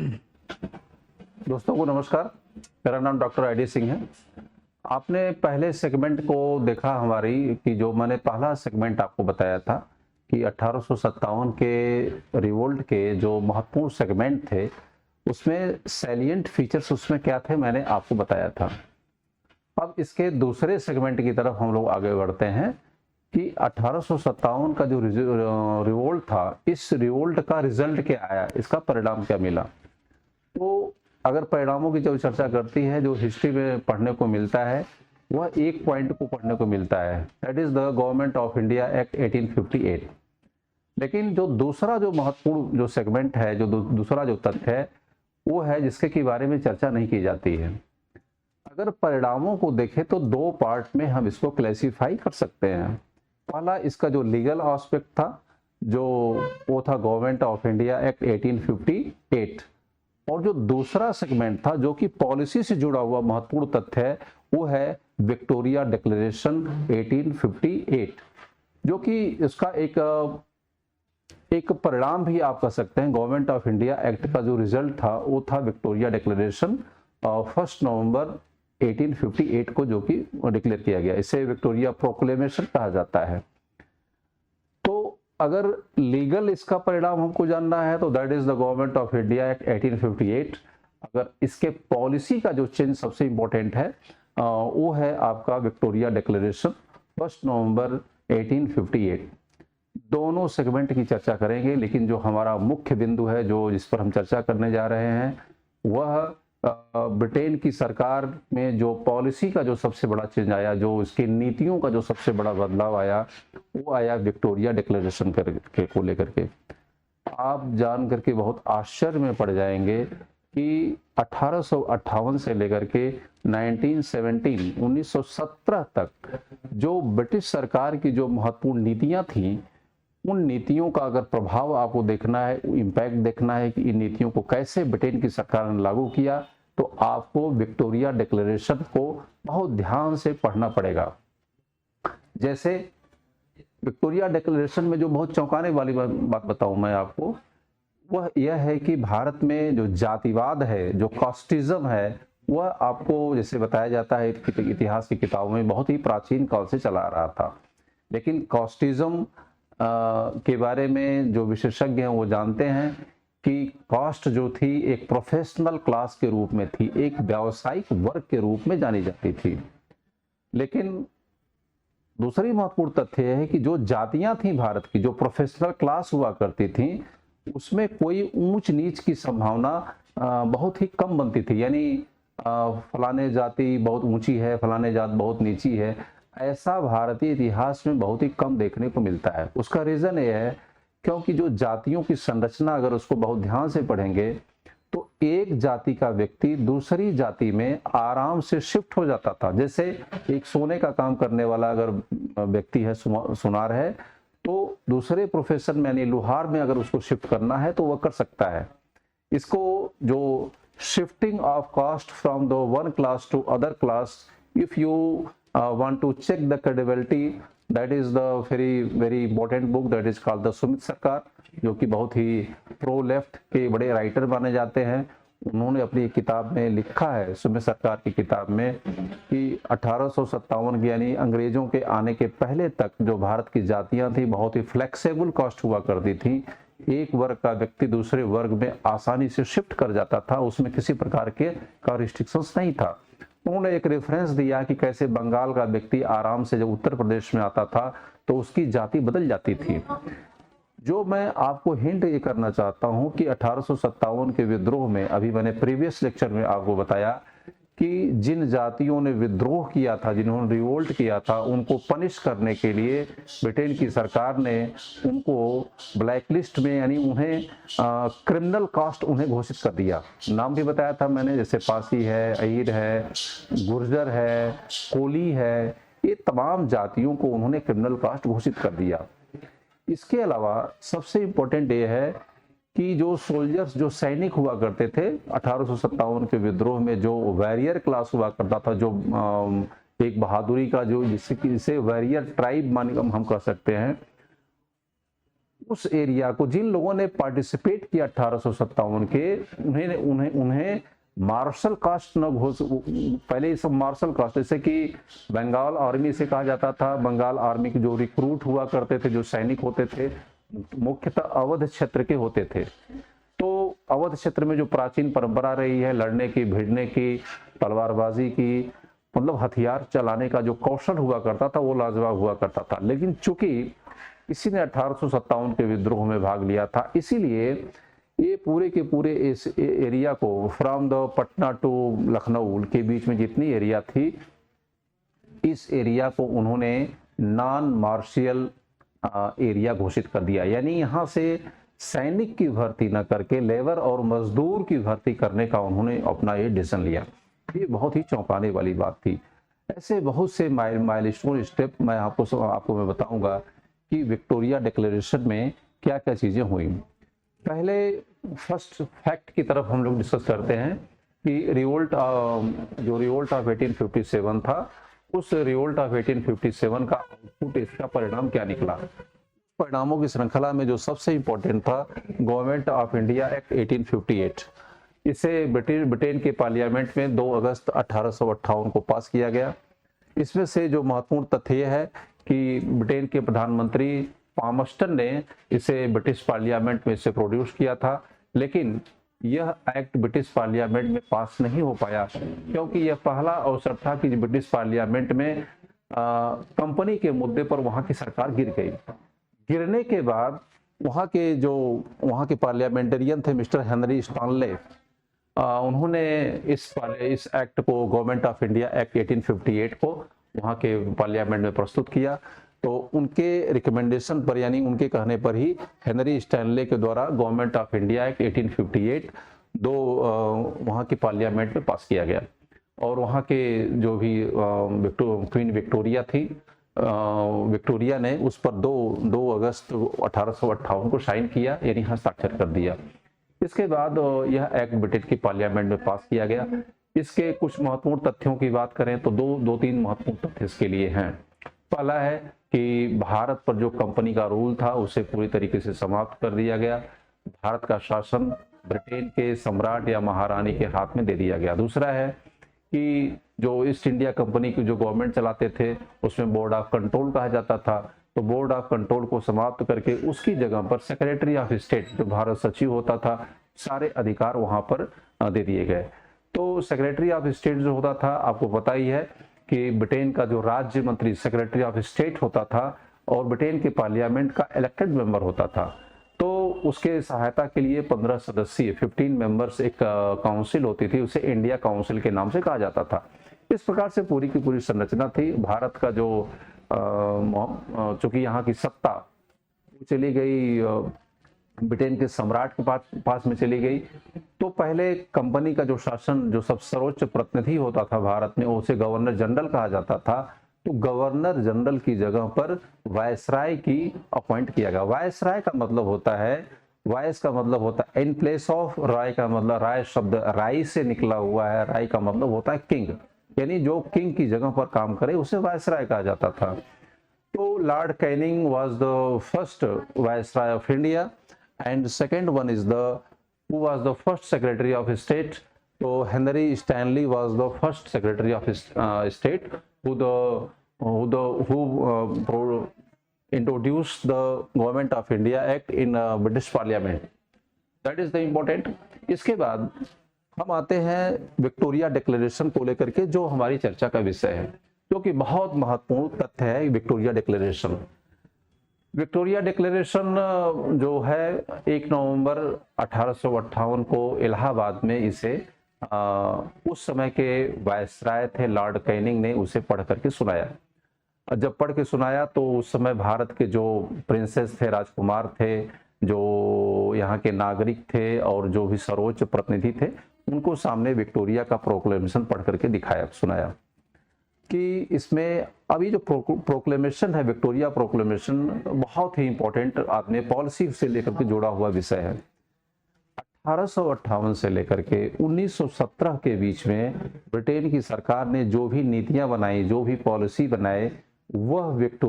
दोस्तों को नमस्कार। मेरा नाम डॉक्टर आईडी सिंह है। आपने पहले सेगमेंट को देखा हमारी कि जो मैंने पहला सेगमेंट आपको बताया था कि 1857 के रिवोल्ट के जो महत्वपूर्ण सेगमेंट थे उसमें सैलिएंट फीचर्स उसमें क्या थे मैंने आपको बताया था। अब इसके दूसरे सेगमेंट की तरफ हम लोग आगे बढ़ते हैं कि 1857 का जो रिवोल्ट था, इस रिवोल्ट का रिजल्ट क्या आया, इसका परिणाम क्या मिला। तो अगर परिणामों की जो चर्चा करती है, जो हिस्ट्री में पढ़ने को मिलता है, वह एक पॉइंट को पढ़ने को मिलता है, that is the government of India act 1858। लेकिन जो दूसरा जो महत्वपूर्ण जो सेगमेंट है, जो दूसरा जो तथ्य है, वो है जिसके के बारे में चर्चा नहीं की जाती है। अगर परिणामों को देखें तो दो पार्ट में हम इसको क्लासिफाई कर सकते हैं। पहला इसका जो लीगल एस्पेक्ट था, जो वो था गवर्नमेंट ऑफ इंडिया एक्ट 1858, और जो दूसरा सेगमेंट था जो कि पॉलिसी से जुड़ा हुआ महत्वपूर्ण तथ्य है, वो है विक्टोरिया डिक्लेरेशन 1858, जो कि इसका एक परिणाम भी आप कह सकते हैं। गवर्नमेंट ऑफ इंडिया एक्ट का जो रिजल्ट था वो था विक्टोरिया डिक्लेरेशन 1 नवंबर 1858 को, जो कि डिक्लेयर किया गया। इसे विक्टोरिया प्रोक्लेमेशन कहा जाता है। तो अगर लीगल इसका परिणाम हमको जानना है तो that is the government of India act 1858। अगर इसके पॉलिसी का जो चेंज सबसे इंपॉर्टेंट है वो है आपका विक्टोरिया डिक्लेरेशन 1 नवंबर 1858। दोनों सेगमेंट की चर्चा करेंगे, लेकिन जो हमारा मुख्य बिंदु है, जो जिस पर हम चर्चा करने जा रहे हैं, वह ब्रिटेन की सरकार में जो पॉलिसी का जो सबसे बड़ा चेंज आया, जो इसकी नीतियों का जो सबसे बड़ा बदलाव आया, वो आया विक्टोरिया डिक्लेरेशन को लेकर के। आप जान करके बहुत आश्चर्य में पड़ जाएंगे कि 1858 से लेकर के 1917 तक जो ब्रिटिश सरकार की जो महत्वपूर्ण नीतियां थी, उन नीतियों का अगर प्रभाव आपको देखना है, इम्पैक्ट देखना है कि इन नीतियों को कैसे ब्रिटेन की सरकार ने लागू किया, तो आपको विक्टोरिया डिक्लेरेशन को बहुत ध्यान से पढ़ना पड़ेगा। जैसे विक्टोरिया डिक्लेरेशन में जो बहुत चौंकाने वाली बात बताऊं मैं आपको, वह यह है कि भारत में जो जातिवाद है, जो कास्टिज्म है, वह आपको जैसे बताया जाता है इतिहास की किताबों में बहुत ही प्राचीन काल से चला आ रहा था। लेकिन कास्टिज्म के बारे में जो विशेषज्ञ हैं वो जानते हैं कि कास्ट जो थी एक प्रोफेशनल क्लास के रूप में थी, एक व्यावसायिक वर्ग के रूप में जानी जाती थी। लेकिन दूसरी महत्वपूर्ण तथ्य है कि जो जातियां थी भारत की, जो प्रोफेशनल क्लास हुआ करती थी, उसमें कोई ऊंच नीच की संभावना बहुत ही कम बनती थी। यानी फलाने जाति बहुत ऊंची है, फलाने जात बहुत नीची है, ऐसा भारतीय इतिहास में बहुत ही कम देखने को मिलता है। उसका रीजन ये है क्योंकि जो जातियों की संरचना अगर उसको बहुत ध्यान से पढ़ेंगे तो एक जाति का व्यक्ति दूसरी जाति में आराम से शिफ्ट हो जाता था। जैसे एक सोने का काम करने वाला अगर व्यक्ति है, सुनार है, तो दूसरे प्रोफेशन में यानी लोहार में अगर उसको शिफ्ट करना है तो वह कर सकता है। इसको जो shifting of cost from the one class to other class, if you want to check the credibility, that is the very important book that is called the Sumit सरकार, जो कि बहुत ही प्रो लेफ्ट के बड़े राइटर माने जाते हैं। उन्होंने अपनी किताब में लिखा है, सुमित सरकार की किताब में, कि 1857 यानी अंग्रेजों के आने के पहले तक जो भारत की जातियां थी बहुत ही फ्लेक्सिबल कास्ट हुआ करती थी। एक वर्ग का व्यक्ति दूसरे वर्ग में आसानी से शिफ्ट कर जाता था, उसमें किसी प्रकार का रिस्ट्रिक्शंस नहीं था। उन्होंने एक रेफरेंस दिया कि कैसे बंगाल का व्यक्ति आराम से जब उत्तर प्रदेश में आता था तो उसकी जाति बदल जाती थी। जो मैं आपको हिंट ये करना चाहता हूं कि 1857 के विद्रोह में, अभी मैंने प्रीवियस लेक्चर में आपको बताया कि जिन जातियों ने विद्रोह किया था, जिन्होंने रिवोल्ट किया था, उनको पनिश करने के लिए ब्रिटेन की सरकार ने उनको ब्लैकलिस्ट में, यानी उन्हें क्रिमिनल कास्ट उन्हें घोषित कर दिया। नाम भी बताया था मैंने, जैसे पासी है, अहीर है, गुर्जर है, कोली है, ये तमाम जातियों को उन्होंने क्रिमिनल कास्ट घोषित कर दिया। इसके अलावा सबसे इम्पोर्टेंट ये है कि जो सोल्जर्स, जो सैनिक हुआ करते थे 1857 के विद्रोह में, जो वैरियर क्लास हुआ करता था, जो एक बहादुरी का जो जिसे वैरियर ट्राइब हम कह सकते हैं, उस एरिया को जिन लोगों ने पार्टिसिपेट किया 1857 के, उन्हें उन्हें उन्हें मार्शल कास्ट न पहले ये सब मार्शल कास्ट, जैसे कि बंगाल आर्मी से कहा जाता था। बंगाल आर्मी के जो रिक्रूट हुआ करते थे, जो सैनिक होते थे, मुख्यतः अवध क्षेत्र के होते थे। तो अवध क्षेत्र में जो प्राचीन परंपरा रही है लड़ने की, भिड़ने की, तलवारबाजी की, मतलब हथियार चलाने का जो कौशल हुआ करता था वो लाजवाब हुआ करता था। लेकिन चूंकि इसी ने 1857 के विद्रोह में भाग लिया था, इसीलिए ये पूरे के पूरे इस एरिया को, from the Patna to Lucknow के बीच में जितनी एरिया थी, इस एरिया को उन्होंने नॉन मार्शियल एरिया घोषित कर दिया। यानी यहाँ से सैनिक की भर्ती न करके लेबर और मजदूर की भर्ती करने का उन्होंने अपना ये डिसीजन लिया। ये बहुत ही चौंकाने वाली बात थी। ऐसे बहुत से माइलस्टोन स्टेप मैं आपको मैं बताऊंगा कि विक्टोरिया डिक्लेरेशन में क्या क्या चीजें हुई। पहले फर्स्ट फैक्ट की तरफ हम लोग डिस्कस करते हैं कि रिवोल्ट ऑफ 1857 था, उस रिवोल्ट ऑफ 1857 का आउटपुट, इसका परिणाम क्या निकला। परिणामों की श्रृंखला में जो सबसे इंपॉर्टेंट था, गवर्नमेंट ऑफ इंडिया एक्ट 1858। इसे ब्रिटेन के पार्लियामेंट में 2 अगस्त 1858 को पास किया गया। इसमें से जो महत्वपूर्ण तथ्य है कि ब्रिटेन के प्रधानमंत्री पामस्टन ने इसे ब्रिटिश पार्लियामेंट में इसे प्रोड्यूस किया था, लेकिन यह एक्ट ब्रिटिश पार्लियामेंट में पास नहीं हो पाया, क्योंकि यह पहला अवसर था कि ब्रिटिश पार्लियामेंट में कंपनी के मुद्दे पर वहां की सरकार गिर गई। गिरने के बाद वहां के पार्लियामेंटेरियन थे मिस्टर हेनरी स्टानले, उन्होंने इस एक्ट को, गवर्नमेंट ऑफ इंडिया एक्ट 1858 को वहां के पार्लियामेंट में प्रस्तुत किया। तो उनके रिकमेंडेशन पर, यानी उनके कहने पर ही हेनरी स्टैनले के द्वारा गवर्नमेंट ऑफ इंडिया एक्ट 1858 वहाँ की पार्लियामेंट में पास किया गया। और वहाँ के जो भी क्वीन विक्टोरिया थी, विक्टोरिया ने उस पर 2 अगस्त 1858 को साइन किया, यानी हस्ताक्षर कर दिया। इसके बाद यह एक्ट ब्रिटेन की पार्लियामेंट में पास किया गया। इसके कुछ महत्वपूर्ण तथ्यों की बात करें तो दो तीन महत्वपूर्ण तथ्य इसके लिए हैं। पहला है कि भारत पर जो कंपनी का रूल था उसे पूरी तरीके से समाप्त कर दिया गया। भारत का शासन ब्रिटेन के सम्राट या महारानी के हाथ में दे दिया गया। दूसरा है कि जो ईस्ट इंडिया कंपनी की जो गवर्नमेंट चलाते थे उसमें बोर्ड ऑफ कंट्रोल कहा जाता था, तो बोर्ड ऑफ कंट्रोल को समाप्त करके उसकी जगह पर सेक्रेटरी ऑफ स्टेट, जो भारत सचिव होता था, सारे अधिकार वहां पर दे दिए गए। तो सेक्रेटरी ऑफ स्टेट जो होता था, आपको पता ही है कि ब्रिटेन का जो राज्य मंत्री सेक्रेटरी ऑफ स्टेट होता था और ब्रिटेन के पार्लियामेंट का इलेक्टेड मेंबर होता था। तो उसके सहायता के लिए 15 सदस्यीय 15 मेंबर्स एक काउंसिल होती थी, उसे इंडिया काउंसिल के नाम से कहा जाता था। इस प्रकार से पूरी की पूरी संरचना थी। भारत का जो चूंकि यहाँ की सत्ता चली गई ब्रिटेन के सम्राट के पास में चली गई, तो पहले कंपनी का जो शासन, जो सब सर्वोच्च प्रतिनिधि होता था भारत में, उसे गवर्नर जनरल कहा जाता था। तो गवर्नर जनरल की जगह पर वायसराय की अपॉइंट किया गया। वायसराय का मतलब होता है, वायस का मतलब होता है इन प्लेस ऑफ, राय का मतलब, राय शब्द राय से निकला हुआ है, राय का मतलब होता है किंग, यानी जो किंग की जगह पर काम करे उसे वायसराय कहा जाता था। तो Lord Canning was the first viceroy of India and second one is who was the first secretary of state. So Henry Stanley was the first secretary of state who introduced the government of India act in British parliament. That is the important. इसके बाद हम आते हैं Victoria declaration को लेकर के, जो हमारी चर्चा का विषय है, जो कि बहुत महत्वपूर्ण तथ्य है। विक्टोरिया डिक्लेरेशन जो है 1 नवंबर 1858 को इलाहाबाद में इसे उस समय के वायसराय थे लॉर्ड कैनिंग ने उसे पढ़ करके सुनाया। जब पढ़ के सुनाया तो उस समय भारत के जो प्रिंसेस थे, राजकुमार थे, जो यहाँ के नागरिक थे और जो भी सर्वोच्च प्रतिनिधि थे, उनको सामने विक्टोरिया का प्रोक्लेमेशन पढ़ करके दिखाया, सुनाया कि इसमें अभी जो प्रोक्लेमेशन है, विक्टोरिया प्रोक्लेमेशन, बहुत ही इंपॉर्टेंट आदमी पॉलिसी से लेकर के जुड़ा हुआ विषय है। 1858 से लेकर के 1917 के बीच में ब्रिटेन की सरकार ने जो भी नीतियां बनाई, जो भी पॉलिसी बनाए, वह विक्टोरिया